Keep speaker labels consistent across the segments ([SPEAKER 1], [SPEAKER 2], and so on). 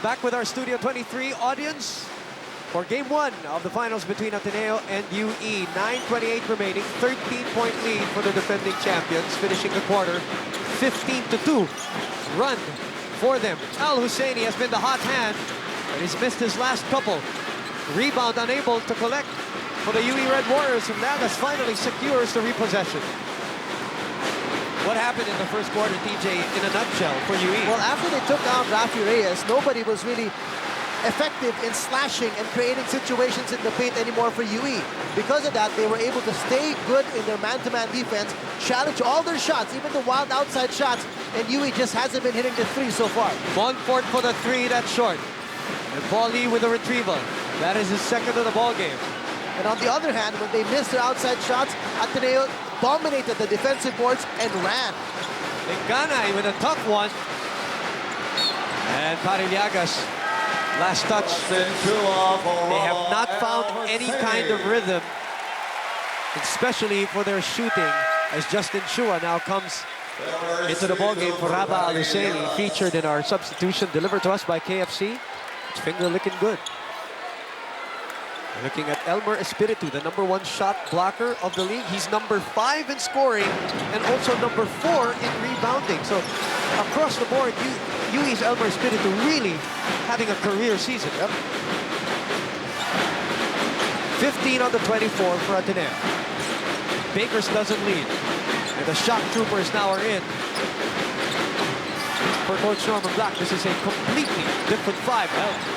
[SPEAKER 1] back with our Studio 23 audience for Game 1 of the finals between Ateneo and UE. 9:28 remaining, 13-point lead for the defending champions, finishing the quarter 15-2. Run for them. Al Husseini has been the hot hand, and he's missed his last couple. Rebound unable to collect for the UE Red Warriors, and Nagas finally secures the repossession. What happened in the first quarter, TJ, in a nutshell, for UE?
[SPEAKER 2] Well, after they took out Rafi Reyes, nobody was really effective in slashing and creating situations in the paint anymore for UE. Because of that, they were able to stay good in their man-to-man defense, challenge all their shots, even the wild outside shots, and UE just hasn't been hitting the three so far.
[SPEAKER 1] Montfort for the three, that's short. And Paul Lee with a retrieval. That is his second of the ball game.
[SPEAKER 2] And on the other hand, when they missed their outside shots, Ateneo dominated the defensive boards and ran.
[SPEAKER 1] Linganay with a tough one. And Pariliagas, last touch. They have not found any kind of rhythm, especially for their shooting, as Justin Chua now comes into the ballgame for Rabah Al Husseini, featured in our substitution, delivered to us by KFC. It's finger licking good. We're looking at Elmer Espiritu, the #1 shot blocker of the league. He's #5 in scoring and also #4 in rebounding. So across the board, UE's Elmer Espiritu really having a career season. Yep. 15 on the 24 for Ateneo. Bakers doesn't lead. And the shock troopers now are in. For Coach Norman Black, this is a completely different vibe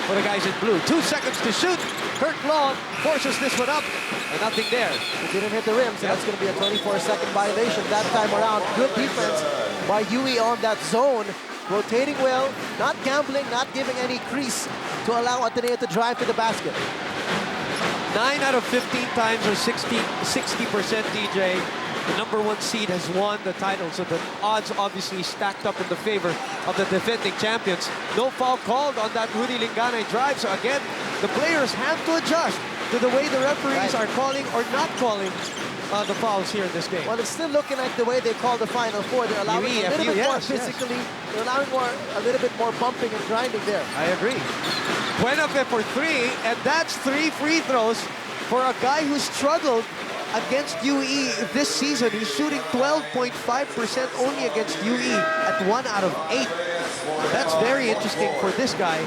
[SPEAKER 1] for the guys in blue. 2 seconds to shoot. Kirk Long forces this one up, and nothing there.
[SPEAKER 2] It didn't hit the rim, so that's going to be a 24-second violation that time around. Good defense by UE on that zone. Rotating well, not gambling, not giving any crease to allow Ateneo to drive to the basket.
[SPEAKER 1] 9 out of 15 times, or 60% DJ. The #1 seed has won the title, so the odds obviously stacked up in the favor of the defending champions. No foul called on that Rudy Linganay drive, so again, the players have to adjust to the way the referees are calling or not calling the fouls here in this game.
[SPEAKER 2] Well, it's still looking like the way they call the Final Four. They're allowing a little bit more physically. They're allowing a little bit more bumping and grinding there.
[SPEAKER 1] I agree. Buenafe for 3, and that's 3 free throws for a guy who struggled against UE this season. He's shooting 12.5% only against UE at 1 out of 8. That's very interesting for this guy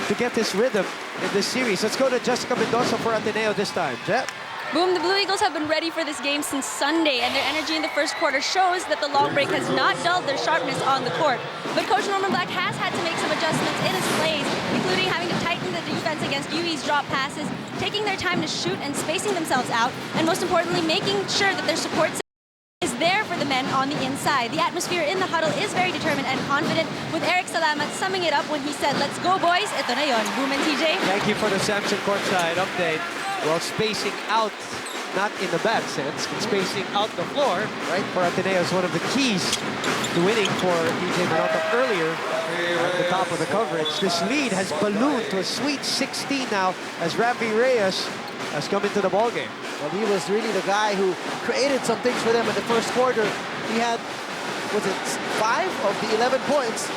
[SPEAKER 1] to get his rhythm in this series. Let's go to Jessica Mendoza for Ateneo this time. Jet?
[SPEAKER 3] Boom, the Blue Eagles have been ready for this game since Sunday, and their energy in the first quarter shows that the long break has not dulled their sharpness on the court. But Coach Norman Black has had to make some adjustments in his plays, including having to tighten the defense against UE's drop passes, taking their time to shoot and spacing themselves out, and most importantly, making sure that their support is there for the men on the inside. The atmosphere in the huddle is very determined and confident, with Eric Salamat summing it up when he said, "Let's go, boys. Ito na yon." Boom and TJ.
[SPEAKER 1] Thank you for the Samson courtside update. Well, spacing out, not in the bad sense, but spacing out the floor, right, for Ateneo is one of the keys to winning for DJ Manota earlier at the top of the coverage. This lead has ballooned to a sweet 16 now as Rafi Reyes has come into the ballgame.
[SPEAKER 2] Well, he was really the guy who created some things for them in the first quarter. He had, was it 5 of the 11 points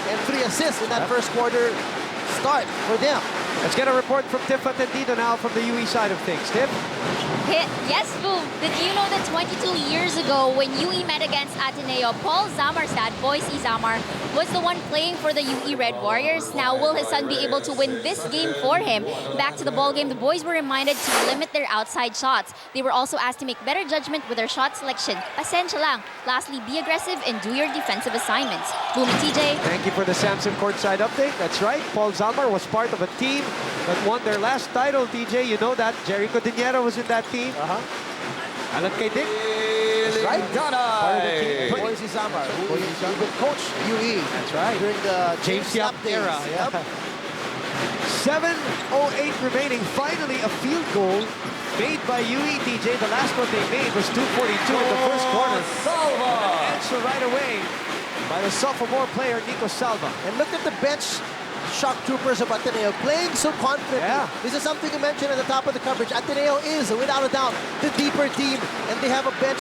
[SPEAKER 2] and 3 assists in that first quarter start for them.
[SPEAKER 1] Let's get a report from Tiff Atendido now from the UE side of things. Tiff?
[SPEAKER 4] Yes, Boom. Did you know that 22 years ago, when UE met against Ateneo, Paul Zamar's dad, Boise Zamar, was the one playing for the UE Red Warriors. Now, will his son be able to win this game for him? Back to the ball game, the boys were reminded to limit their outside shots. They were also asked to make better judgment with their shot selection. Pasensya lang. Lastly, be aggressive and do your defensive assignments. Boom and TJ.
[SPEAKER 1] Thank you for the Samson courtside update. That's right. Paul Zamar was part of a team that won their last title, TJ. You know that. Jericho Dinero was in that team. Alan K. Dick.
[SPEAKER 2] Right? Part of the team. Boise Zamar, who would coach UE.
[SPEAKER 1] That's right.
[SPEAKER 2] During the
[SPEAKER 1] James Yap era. Yep. 7:08 remaining. Finally, a field goal made by UE, TJ. The last one they made was 2:42 in the first quarter.
[SPEAKER 2] Salva!
[SPEAKER 1] Answer right away by the sophomore player, Nico Salva.
[SPEAKER 2] And look at the bench shock troopers of Ateneo playing so confidently.
[SPEAKER 1] Yeah.
[SPEAKER 2] This is something you mentioned at the top of the coverage. Ateneo is, without a doubt, the deeper team, and they have a bench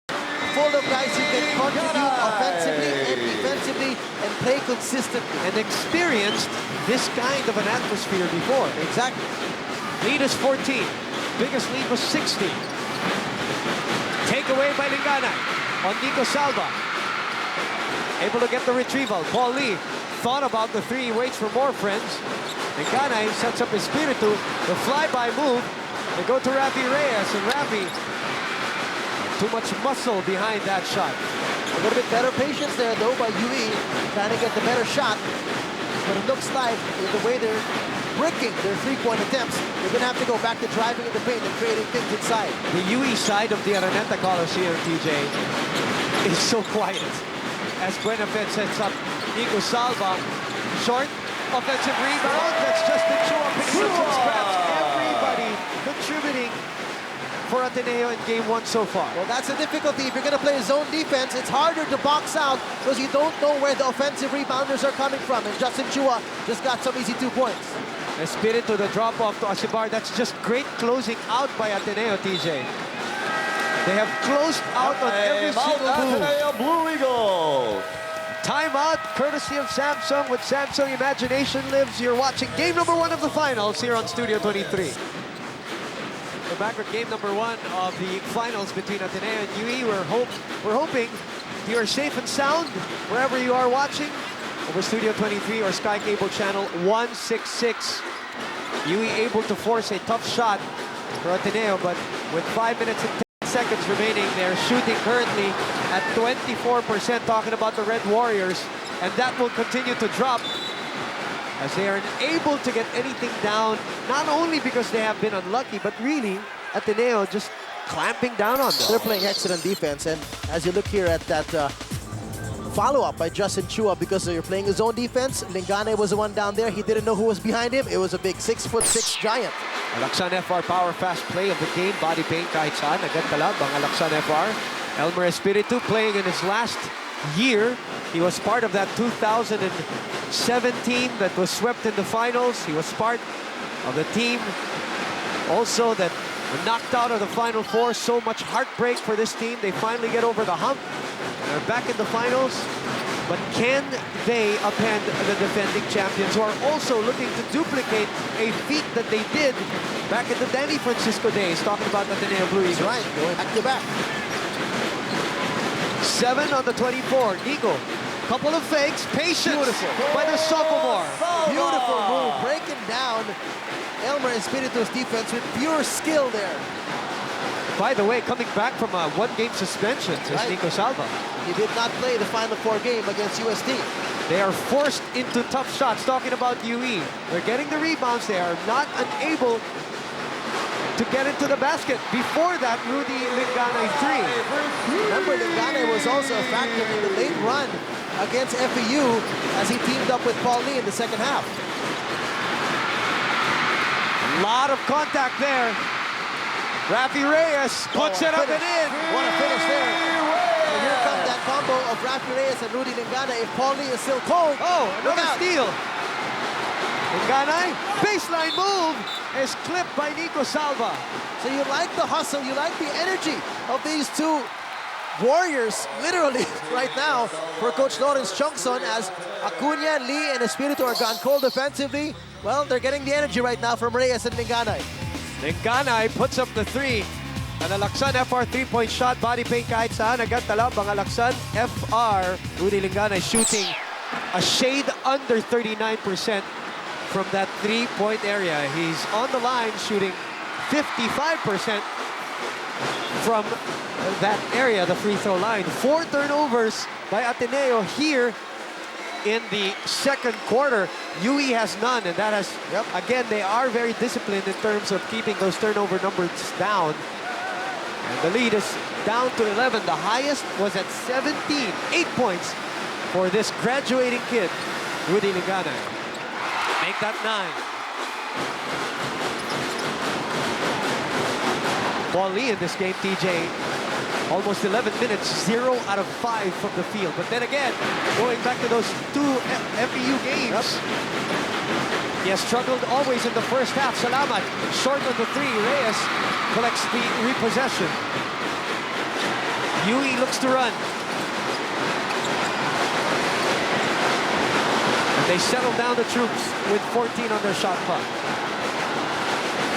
[SPEAKER 2] full of guys who can contribute offensively and defensively and play consistently.
[SPEAKER 1] And experienced this kind of an atmosphere before.
[SPEAKER 2] Exactly.
[SPEAKER 1] Lead is 14. Biggest lead was 60. Take away by Lingganay on Nico Salva. Able to get the retrieval. Paul Lee thought about the three, waits for more friends. Lingganay sets up Espiritu. The flyby move. They go to Rafi Reyes, and Rafi, too much muscle behind that shot.
[SPEAKER 2] A little bit better patience there, though, by UE, trying to get the better shot. But it looks like with the way they're bricking their three-point attempts, they're going to have to go back to driving in the paint and creating things inside.
[SPEAKER 1] The UE side of the Araneta Coliseum, TJ, is so quiet. As Buenafed sets up Nico Salva, short offensive rebound. That's Justin Chua picking up some scraps. Everybody contributing for Ateneo in game one so far.
[SPEAKER 2] Well, that's the difficulty. If you're going to play zone defense, it's harder to box out because you don't know where the offensive rebounders are coming from. And Justin Chua just got some easy 2 points.
[SPEAKER 1] Espiritu, the drop-off to Asibar. That's just great closing out by Ateneo, TJ. They have closed out on every single move.
[SPEAKER 5] Ateneo Blue Eagles.
[SPEAKER 1] Timeout, courtesy of Samsung. With Samsung, imagination lives. You're watching game number 1 of the finals here on Studio 23. We're back with game number 1 of the finals between Ateneo and UE. We're hoping you are safe and sound wherever you are watching over Studio 23 or Sky Cable Channel 166. UE able to force a tough shot for Ateneo, but with 5 minutes and 10 seconds remaining, they're shooting currently at 24%, talking about the Red Warriors, and that will continue to drop as they are unable to get anything down, not only because they have been unlucky, but really Ateneo just clamping down on them.
[SPEAKER 2] They're playing excellent defense, and as you look here at that follow-up by Justin Chua, because you're playing his own defense, Lingganay was the one down there. He didn't know who was behind him. It was a big 6'6" giant.
[SPEAKER 1] Alaksan FR power fast play of the game. Body paint kahit saan. Agad talab ang Alaksan FR. Elmer Espiritu playing in his last year. He was part of that 2017 that was swept in the finals. He was part of the team also that were knocked out of the Final Four. So much heartbreak for this team. They finally get over the hump. They're back in the finals. But can they upend the defending champions, who are also looking to duplicate a feat that they did back in the Danny Francisco days, talking about Ateneo Blue Eagles.
[SPEAKER 2] That's right, going back to back.
[SPEAKER 1] 7 on the 24. Nico, couple of fakes, patience by the sophomore.
[SPEAKER 2] Beautiful move, breaking down Elmer Espiritu's defense with pure skill there.
[SPEAKER 1] By the way, coming back from a one-game suspension is
[SPEAKER 2] Right.
[SPEAKER 1] Nico Salva.
[SPEAKER 2] He did not play the Final Four game against UST.
[SPEAKER 1] They are forced into tough shots, talking about UE. They're getting the rebounds. They are not unable to get into the basket. Before that, Rudy Lingganay 3.
[SPEAKER 2] Remember, Lingganay was also a factor in the late run against FEU as he teamed up with Paul Lee in the second half.
[SPEAKER 1] A lot of contact there. Rafi Reyes puts it up and in.
[SPEAKER 2] What a finish there. And here comes that combo of Rafi Reyes and Rudy Lingganay. If Paul Lee is still cold,
[SPEAKER 1] Oh,
[SPEAKER 2] look
[SPEAKER 1] another
[SPEAKER 2] out.
[SPEAKER 1] steal. Lingganay, baseline move is clipped by Nico Salva.
[SPEAKER 2] So you like the hustle, you like the energy of these two warriors, literally, right now, for Coach Lawrence Chongson, as Acuna, Lee, and Espiritu are gone cold defensively. Well, they're getting the energy right now from Reyes and Lingganay.
[SPEAKER 1] Lingganay puts up the 3. An Alaksan FR 3-point shot, body paint kahit saan. Agad talab ang Alaksan FR. Rudy Lingganay shooting a shade under 39% from that 3-point area. He's on the line shooting 55% from that area, the free throw line. 4 turnovers by Ateneo here in the second quarter. UE has none, and that has, again, they are very disciplined in terms of keeping those turnover numbers down. And the lead is down to 11. The highest was at 17. 8 points for this graduating kid, Rudy Lingganay. Make that 9. Paul Lee in this game, TJ, almost 11 minutes, 0 out of 5 from the field. But then again, going back to those 2 FEU games, he has struggled always in the first half. Salamat, short on the 3. Reyes collects the repossession. UE looks to run. And they settle down the troops with 14 on their shot clock.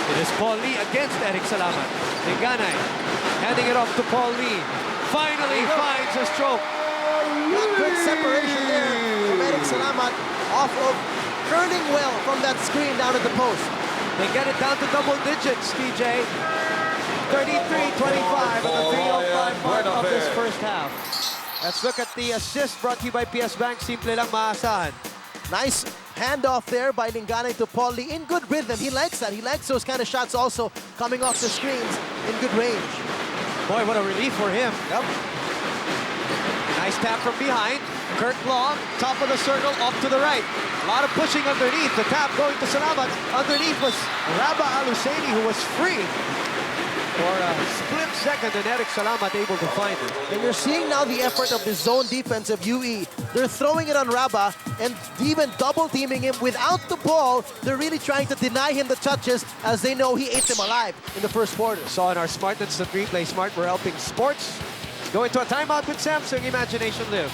[SPEAKER 1] It is Paul Lee against Eric Salamat. Linganay handing it off to Paul Lee. Finally finds a stroke.
[SPEAKER 2] That good separation there from Eric Salamat off of curling well from that screen down at the post.
[SPEAKER 1] They get it down to double digits, TJ. 33-25 at the 3:05 mark of this first half. Let's look at the assist brought to you by PS Bank. Simple lang maasahan.
[SPEAKER 2] Nice handoff there by Linganay to Paul Lee in good rhythm. He likes that. He likes those kind of shots also coming off the screens in good range.
[SPEAKER 1] Boy, what a relief for him.
[SPEAKER 2] Yep.
[SPEAKER 1] Nice tap from behind. Kurt Long, top of the circle, off to the right. A lot of pushing underneath. The tap going to Salamat. Underneath was Raba Aluseni, who was free for a split second, and Eric Salamat able to find it.
[SPEAKER 2] And you're seeing now the effort of the zone defense of UE. They're throwing it on Raba and even double teaming him without the ball. They're really trying to deny him the touches as they know he ate them alive in the first quarter.
[SPEAKER 1] Saw in our Smart Instant Replay, Smart, we're helping sports. Go into a timeout with Samsung. Imagination lives.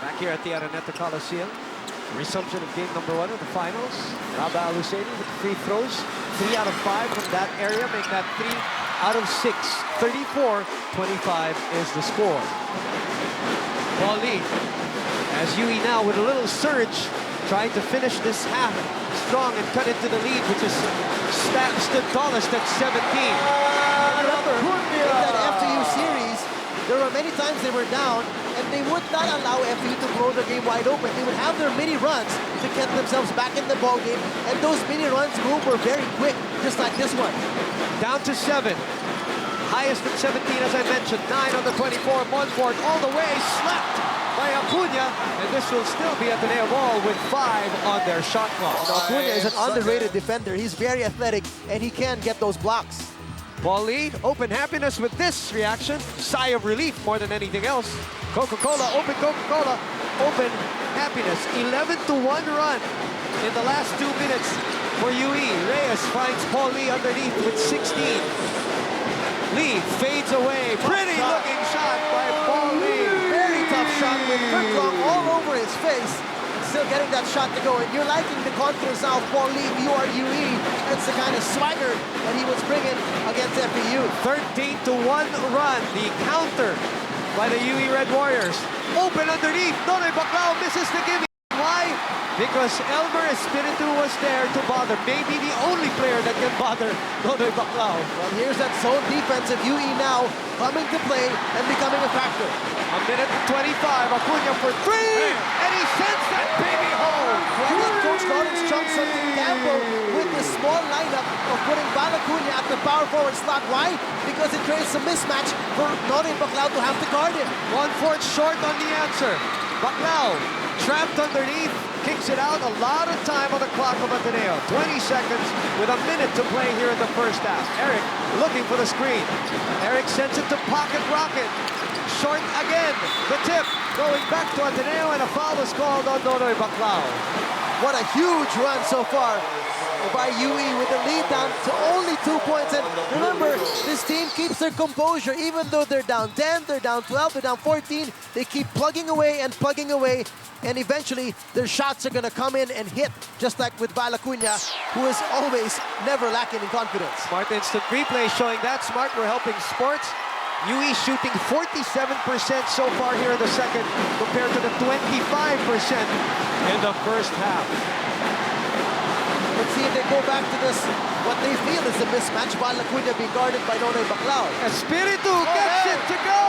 [SPEAKER 1] Back here at the Araneta Coliseum. Resumption of game number 1 of the finals. Raba Aluseni with free throws. 3 out of 5 from that area. Make that 3 out of 6. 34-25 is the score. Paul Lee, as UE now with a little surge, trying to finish this half strong and cut into the lead, which is stood tallest at 17.
[SPEAKER 2] Remember, in that FTU series, there were many times they were down, and they would not allow FTU to blow the game wide open. They would have their mini runs to get themselves back in the ball game, and those mini runs were very quick, just like this one.
[SPEAKER 1] Down to 7. Highest at 17, as I mentioned. 9 on the 24. Monfort all the way, slapped by Acuna, and this will still be Ateneo ball with 5 on their shot clock.
[SPEAKER 2] Acuna is an underrated defender. He's very athletic, and he can get those blocks.
[SPEAKER 1] Paul Lee, open happiness with this reaction. Sigh of relief more than anything else. Coca-Cola, open happiness. 11-1 run in the last 2 minutes for UE. Reyes finds Paul Lee underneath with 16. Lee fades away. Pretty looking shot by Paul Lee.
[SPEAKER 2] Very tough shot with Kurt Long all over his face. Still getting that shot to go. And you're liking the confidence now of Paul Lee. You are UE. That's the kind of swagger that he was bringing against FPU.
[SPEAKER 1] 13-1 run. The counter by the UE Red Warriors. Open underneath. Nonoy Baclao misses the gimme. Why? Because Elmer Espiritu was there to bother. Maybe the only player that can bother Nonoy Baclao.
[SPEAKER 2] Well, here's that zone defense of UE now coming to play and becoming a factor.
[SPEAKER 1] A minute and 25. Acuna for 3. And he sends that baby home.
[SPEAKER 2] Credit Coach Lawrence Johnson to Campbell with the small lineup of putting Acuna at the power forward slot. Why? Because it creates a mismatch for Nonoy Baclao to have to guard him.
[SPEAKER 1] 1/4 short on the answer. Baclao trapped underneath, kicks it out. A lot of time on the clock of Ateneo. 20 seconds with a minute to play here in the first half. Eric looking for the screen. Eric sends it to Pocket Rocket. Short again. The tip going back to Ateneo, and a foul is called on Nonoy Baclao.
[SPEAKER 2] What a huge run so far by UE with the lead down to only 2 points. And remember, this team keeps their composure. Even though they're down 10, they're down 12, they're down 14, they keep plugging away, and eventually their shots are going to come in and hit, just like with Val Acuna, who is always never lacking in confidence.
[SPEAKER 1] Smart Instant Replay showing that. Smart, we're helping sports. UE shooting 47% so far here in the second, compared to the 25% in the first half.
[SPEAKER 2] Let's see if they go back to this, what they feel is a mismatch. Val Acuna being guarded by Nonoy Baclao.
[SPEAKER 1] Espiritu gets it to go!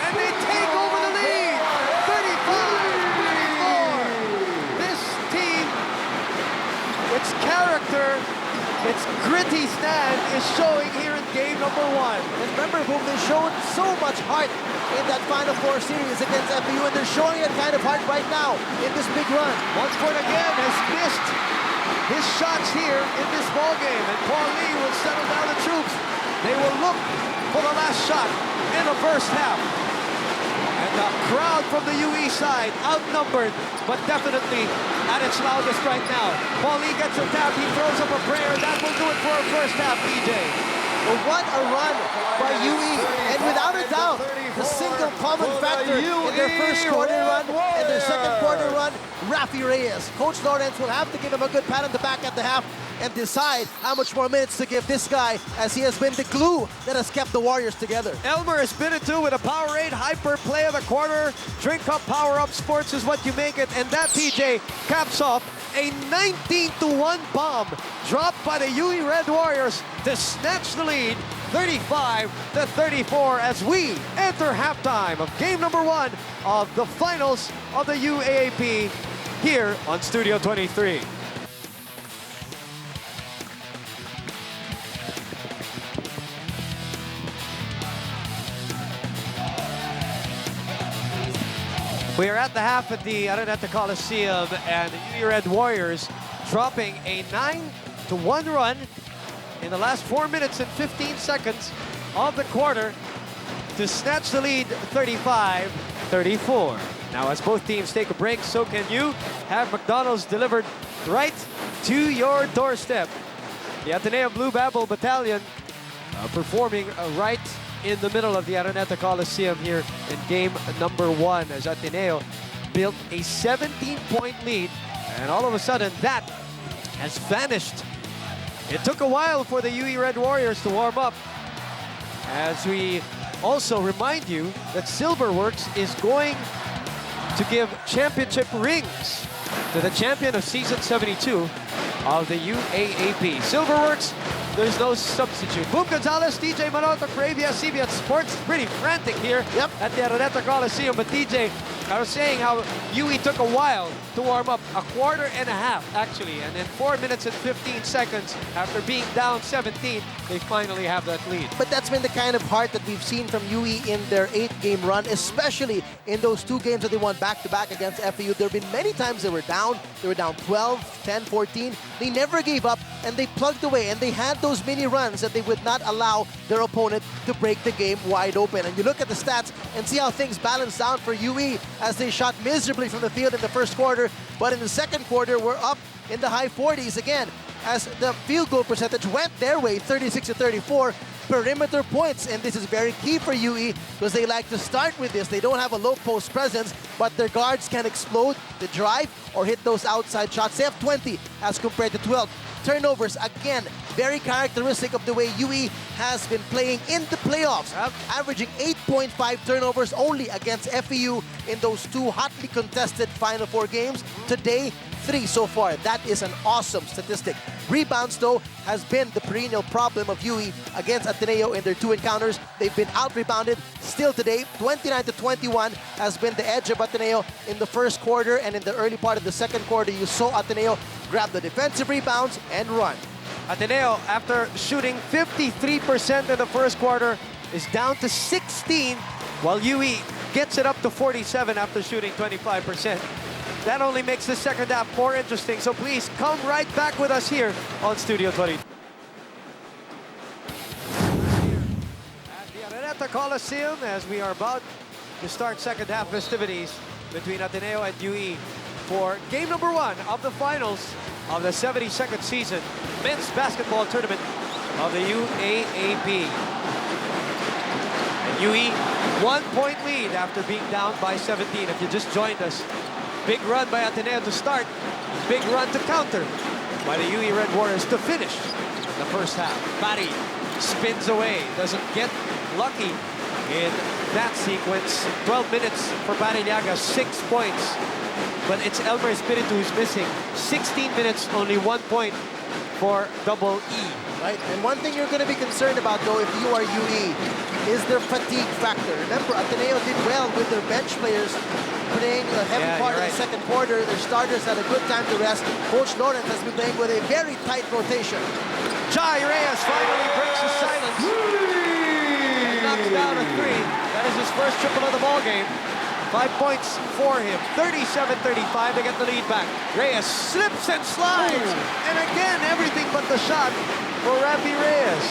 [SPEAKER 1] And they take over the lead! 35-34! This team, its character, its gritty stand is showing here in game number 1.
[SPEAKER 2] And remember, Boom, they showed so much heart in that Final Four series against FPU, and they're showing that kind of heart right now in this big run.
[SPEAKER 1] Monfort again has missed his shots here in this ball game, and Paul Lee will settle down the troops. They will look for the last shot in the first half. And the crowd from the UE side, outnumbered, but definitely at its loudest right now. Paul Lee gets a tap, he throws up a prayer, that will do it for our first half, DJ.
[SPEAKER 2] But what a run by UE. And without a doubt, the single common factor in their first quarter run and their second quarter run, Rafi Reyes. Coach Lawrence will have to give him a good pat on the back at the half and decide how much more minutes to give this guy, as he has been the glue that has kept the Warriors together.
[SPEAKER 1] Elmer has been into with a Powerade hyper play of the quarter. Drink Up Power Up Sports is what you make it. And that, TJ, caps off a 19-1 bomb dropped by the UE Red Warriors to snatch the lead 35-34 as we enter halftime of game number 1 of the finals of the UAAP here on Studio 23. We are at the half at the Araneta Coliseum, and the UE Red Warriors dropping a 9-1 run in the last 4 minutes and 15 seconds of the quarter to snatch the lead 35-34. Now, as both teams take a break, so can you have McDonald's delivered right to your doorstep. The Ateneo Blue Babel Battalion performing right in the middle of the Araneta Coliseum here in game number 1 as Ateneo built a 17-point lead, and all of a sudden that has vanished. It took a while for the UE Red Warriors to warm up, as we also remind you that Silverworks is going to give championship rings to the champion of season 72 of the UAAP. Silverworks, there's no substitute. Boom Gonzalez, TJ Manotoc, Bravia, CBS Sports. Pretty frantic here at the Araneta Coliseum. But TJ, I was saying how UE took a while to warm up, a quarter and a half actually, and then 4 minutes and 15 seconds after being down 17, they finally have that lead.
[SPEAKER 2] But that's been the kind of heart that we've seen from UE in their 8-game run, especially in those 2 games that they won back-to-back against FAU. There have been many times they were down 12, 10, 14. They never gave up, and they plugged away, and they had those mini runs that they would not allow their opponent to break the game wide open. And you look at the stats and see how things balanced out for UE as they shot miserably from the field in the first quarter, but in the second quarter we're up in the high 40s again as the field goal percentage went their way, 36-34. Perimeter points, and this is very key for UE because they like to start with this. They don't have a low post presence, but their guards can explode the drive or hit those outside shots. They have 20 as compared to 12. Turnovers, again, very characteristic of the way UE has been playing in the playoffs, averaging 8.5 turnovers only against FAU in those 2 hotly contested Final Four games. Today, 3 so far. That is an awesome statistic. Rebounds, though, has been the perennial problem of UE against Ateneo in their 2 encounters. They've been out-rebounded. Still today, 29-21 has been the edge of Ateneo in the first quarter, and in the early part of the second quarter, you saw Ateneo grab the defensive rebounds and run.
[SPEAKER 1] Ateneo, after shooting 53% in the first quarter, is down to 16, while UE gets it up to 47 after shooting 25%. That only makes the second half more interesting, so please come right back with us here on Studio 20. At the Araneta Coliseum, as we are about to start second half festivities between Ateneo and UE for game number 1 of the finals of the 72nd season men's basketball tournament of the UAAP. And UE 1-point lead after being down by 17. If you just joined us, big run by Ateneo to start, big run to counter by the UE Red Warriors to finish the first half. Barry spins away, doesn't get lucky in that sequence. 12 minutes for Barry Liaga, 6 points. But it's Elmer Espiritu who's missing. 16 minutes, only 1 point for Double E.
[SPEAKER 2] Right, and one thing you're going to be concerned about, though, if you are UE, is their fatigue factor. Remember, Ateneo did well with their bench players playing a heavy part of the second quarter. Their starters had a good time to rest. Coach Lawrence has been playing with a very tight rotation.
[SPEAKER 1] Jai Reyes finally breaks the silence and knocks down a 3. That is his first triple of the ball game. 5 points for him. 37-35 to get the lead back. Reyes slips and slides. And again, everything but the shot for Rafi Reyes.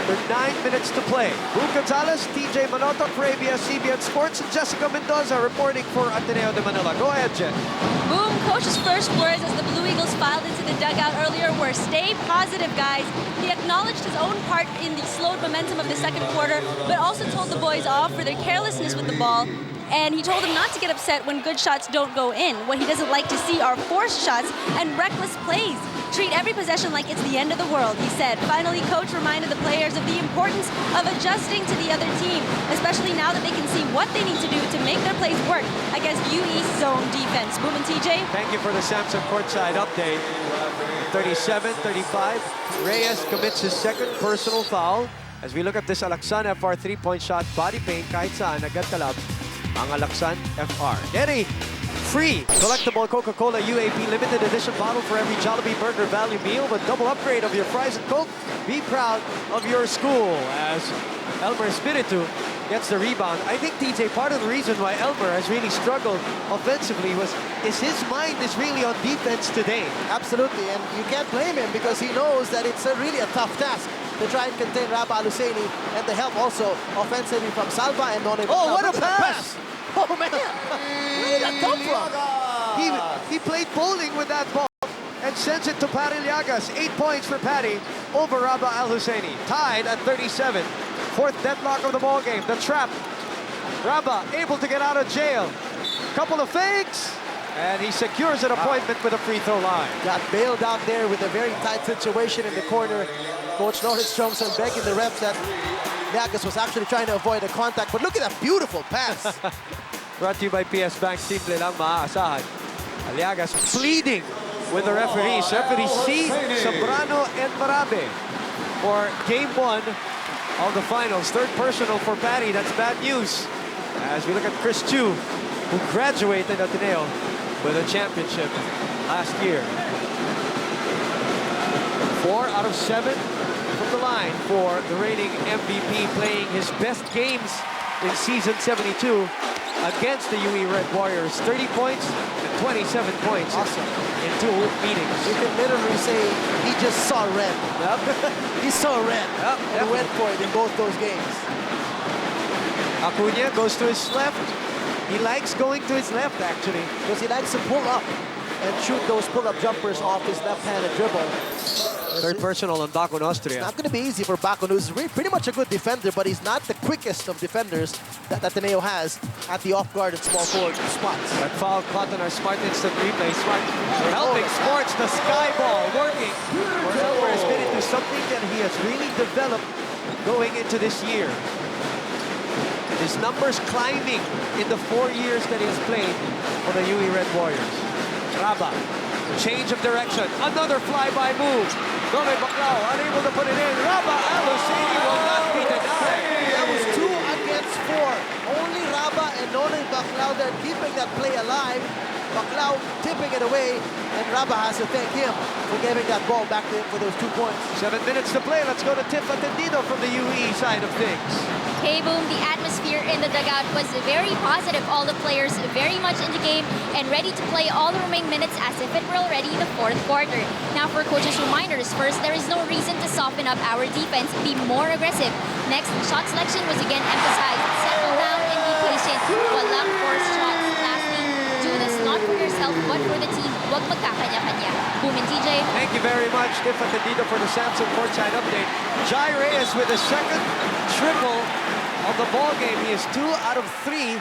[SPEAKER 1] under 9 minutes to play. Boom Gonzalez, TJ Manotoc for ABS-CBN Sports, and Jessica Mendoza reporting for Ateneo de Manila. Go ahead, Jen.
[SPEAKER 3] Boom, coach's first words as the Blue Eagles filed into the dugout earlier were, "Stay positive, guys." He acknowledged his own part in the slowed momentum of the second quarter, but also told the boys off for their carelessness with the ball. And he told them not to get upset when good shots don't go in. What he doesn't like to see are forced shots and reckless plays. Treat every possession like it's the end of the world, he said. Finally, coach reminded the players of the importance of adjusting to the other team, especially now that they can see what they need to do to make their plays work against UE's zone defense. Boom and TJ.
[SPEAKER 1] Thank you for the Samsung courtside update. 37-35. Reyes commits his second personal foul. As we look at this Alaksan FR three-point shot, body paint kahit saan, agad kalab ang Alaksan FR. Getty, free collectible Coca-Cola UAP limited edition bottle for every Jollibee Burger value meal with double upgrade of your fries and Coke. Be proud of your school. As Elmer Espiritu gets the rebound. I think, TJ, part of the reason why Elmer has really struggled offensively is his mind is really on defense today.
[SPEAKER 2] Absolutely, and you can't blame him because he knows that it's really a tough task to try and contain Rabah Al-Husseini, and the help also offensively from Salva and Nonay.
[SPEAKER 1] Oh, what a pass!
[SPEAKER 2] Oh, man! Where did that come from?
[SPEAKER 1] He played bowling with that ball and sends it to Patty Llagas. 8 points for Patty over Rabah Al-Husseini. Tied at 37. Fourth deadlock of the ball game. The trap. Rabah able to get out of jail. Couple of fakes. And he secures an appointment with a free throw line.
[SPEAKER 2] Got bailed out there with a very tight situation in the corner. Coach Norris Johnson begging the refs that Llagas was actually trying to avoid a contact. But look at that beautiful pass.
[SPEAKER 1] Brought to you by PS Bank. Simple lang, maaasahan. Llagas pleading with the referees. Referee C, Sobrano, and Marabe for game 1 of the finals. Third personal for Patty. That's bad news. As we look at Chris Chu, who graduated Ateneo with a championship last year. 4 out of 7 from the line for the reigning MVP, playing his best games in season 72 against the UE Red Warriors. 30 points and 27 points
[SPEAKER 2] Awesome.
[SPEAKER 1] in 2 meetings.
[SPEAKER 2] You can literally say he just saw red.
[SPEAKER 1] Yep.
[SPEAKER 2] He saw red and went for it in both those games.
[SPEAKER 1] Acuna goes to his left. He likes going to his left, actually.
[SPEAKER 2] Because he likes to pull up and shoot those pull-up jumpers off his left-handed dribble.
[SPEAKER 1] Third personal on Bacon Austria.
[SPEAKER 2] It's not going to be easy for Bacon, who's pretty much a good defender, but he's not the quickest of defenders that Ateneo has at the off-guard and small forward spots.
[SPEAKER 1] That foul caught on our Smart Instant Replay. Smart helping Sports, the sky ball working. For Elmer Espiritu, something that he has really developed going into this year. His numbers climbing in the 4 years that he's played for the UE Red Warriors. Rabah, change of direction. Another flyby move. Nonay Baclao unable to put it in. Rabah Al-Husseini will not be denied.
[SPEAKER 2] That was 2 against 4. Only Rabah and Nonay Baclao, they're keeping that play alive. Baclao tipping it away, and Rabah has to thank him for giving that ball back to him for those 2 points.
[SPEAKER 1] 7 minutes to play. Let's go to Tiff Atendido from the UE side of things.
[SPEAKER 4] Hey, Boom, the atmosphere in the dugout was very positive. All the players very much in the game and ready to play all the remaining minutes as if it were already the 4th quarter. Now for coach's reminders, first, there is no reason to soften up our defense, be more aggressive. Next, shot selection was again emphasized. Settle down and be patient. Walang forced shots. Lastly, do this not for yourself but for the team. Huwag magkakanya-kanya. Boom and TJ.
[SPEAKER 1] Thank you very much, Tiff Atendido, for the Samsung courtside update. Jai Reyes with a second triple of the ball game. He is 2 out of 3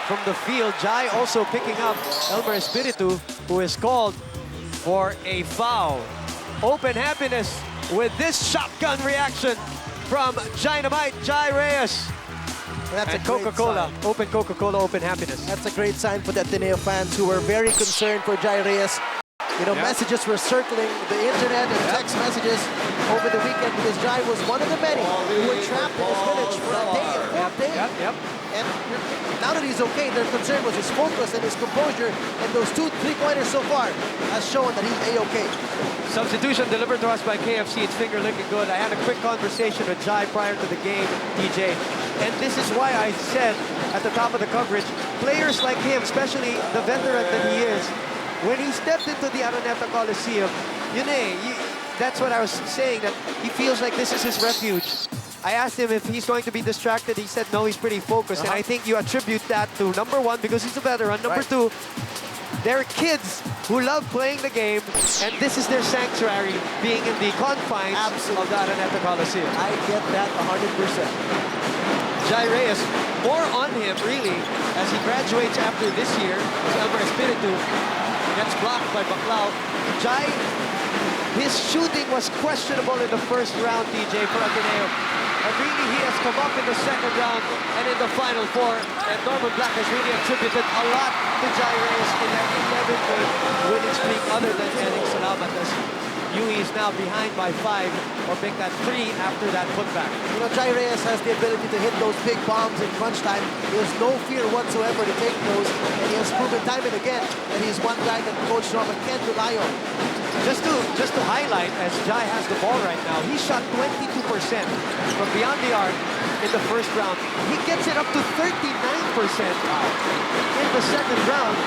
[SPEAKER 1] from the field. Jai also picking up Elmer Espiritu, who is called for a foul. Open happiness with this shotgun reaction from Dynamite Jai Reyes.
[SPEAKER 2] That's
[SPEAKER 1] And
[SPEAKER 2] a great
[SPEAKER 1] Coca-Cola,
[SPEAKER 2] sign.
[SPEAKER 1] open Coca-Cola, open happiness.
[SPEAKER 2] That's a great sign for the Ateneo fans who were very concerned for Jai Reyes. You know, messages were circling the internet and text messages over the weekend because Jai was one of the many who were trapped in his village for a day, a full day. And now that he's okay, their concern was his focus and his composure, and those 2 3-pointers so far has shown that he's A-okay.
[SPEAKER 1] Substitution delivered to us by KFC. It's finger licking good. I had a quick conversation with Jai prior to the game, DJ. And this is why I said at the top of the coverage, players like him, especially the veteran that he is, when he stepped into the Araneta Coliseum, that's what I was saying, that he feels like this is his refuge. I asked him if he's going to be distracted. He said no, he's pretty focused. And I think you attribute that to, number one, because he's a veteran. Number two, they're kids who love playing the game, and this is their sanctuary, being in the confines of the Araneta Coliseum.
[SPEAKER 2] I get that 100%.
[SPEAKER 1] Jai Reyes, more on him, really, as he graduates after this year, as Elmer Espiritu gets blocked by Baclao. Jai, his shooting was questionable in the first round, DJ, for Ateneo. And really, he has come up in the second round and in the Final Four. And Norman Black has really attributed a lot to Jai Reyes in that 11-game winning streak, other than Eling Salamat, as UE is now behind by 5, or make that 3 after that putback.
[SPEAKER 2] You know, Jai Reyes has the ability to hit those big bombs in crunch time. He has no fear whatsoever to take those, and he has proven time and again that he's one guy that Coach Norman can't rely on.
[SPEAKER 1] Just to highlight, as Jai has the ball right now, he shot 22% from beyond the arc in the first round. He gets it up to 39% in the second round.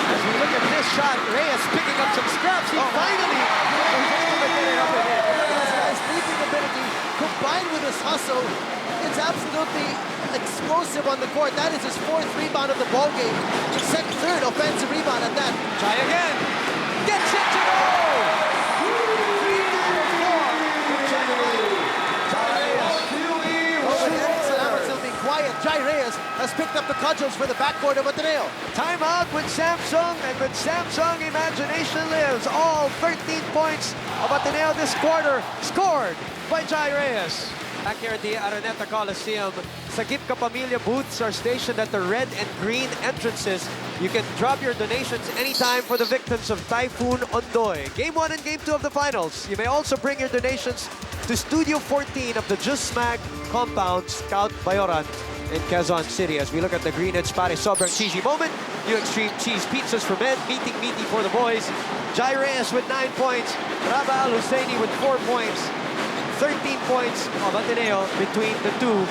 [SPEAKER 1] As we look at this shot, Reyes picking up some scraps. He finally was able to get it up and in.
[SPEAKER 2] This guy's leaping ability combined with his hustle, it's absolutely explosive on the court. That is his 4th rebound of the ball game. Third offensive rebound at that.
[SPEAKER 1] Jai again. Gets it to go! 3 out of 4.
[SPEAKER 2] Eling Salamat still being quiet. Jai Reyes has picked up the cudgels for the backcourt of Ateneo.
[SPEAKER 1] Timeout with Samsung, and with Samsung, imagination lives. All 13 points of Ateneo this quarter scored by Jai Reyes. Back here at the Araneta Coliseum, Sagip Kapamilya booths are stationed at the red and green entrances. You can drop your donations anytime for the victims of Typhoon Ondoy. Game 1 and Game 2 of the finals. You may also bring your donations to Studio 14 of the Just Mag compound, Scout Bayoran in Quezon City. As we look at the Green Edge Pare Sobrang Cheesy moment, New Extreme Cheese Pizzas for men, meaty for the boys. Jai Reyes with 9 points, Raba Al Husseini with 4 points. 13 points of Ateneo between the two.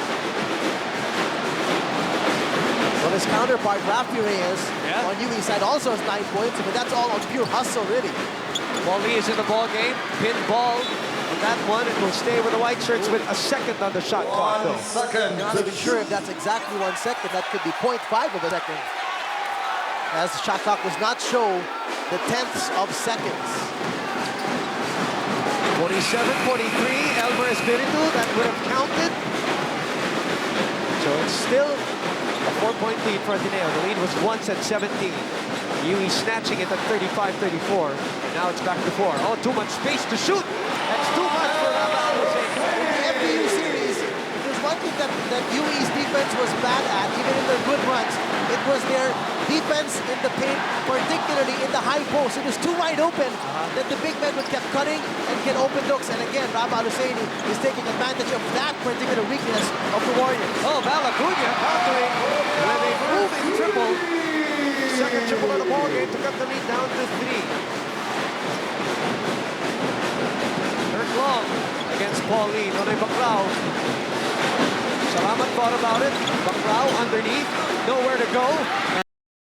[SPEAKER 2] Well, his counterpart, Rafi Reyes, on UE side also has 9 points, but that's all on pure hustle, really.
[SPEAKER 1] Paul Lee is in the ball game. Pin ball on that one, and will stay with the white shirts with a second on the shot clock, though.
[SPEAKER 2] Not even sure if that's exactly 1 second. That could be 0.5 of a second, as the shot clock does not show the tenths of seconds.
[SPEAKER 1] 47-43, Elmer Espiritu, that would have counted. So it's still a 4-point lead for Ateneo. The lead was once at 17. UE snatching it at 35-34. Now it's back to 4. Oh, too much space to shoot. That's too much for Raba Al Husseini.
[SPEAKER 2] In the FBU series, there's one thing that UE's defense was bad at, even in their good runs. It was their defense in the paint, particularly in the high post. It was too wide open that the big men would keep cutting and get open looks. And again, Raba Al Husseini is taking advantage of that particular weakness of the Warriors.
[SPEAKER 1] Oh, Malagunya countering with a moving triple. Second triple of the ball game to cut the lead down to 3. Kirk Long against Paul Lee. Nonoy Baclao. Salamat thought about it. Baclao underneath, nowhere to go.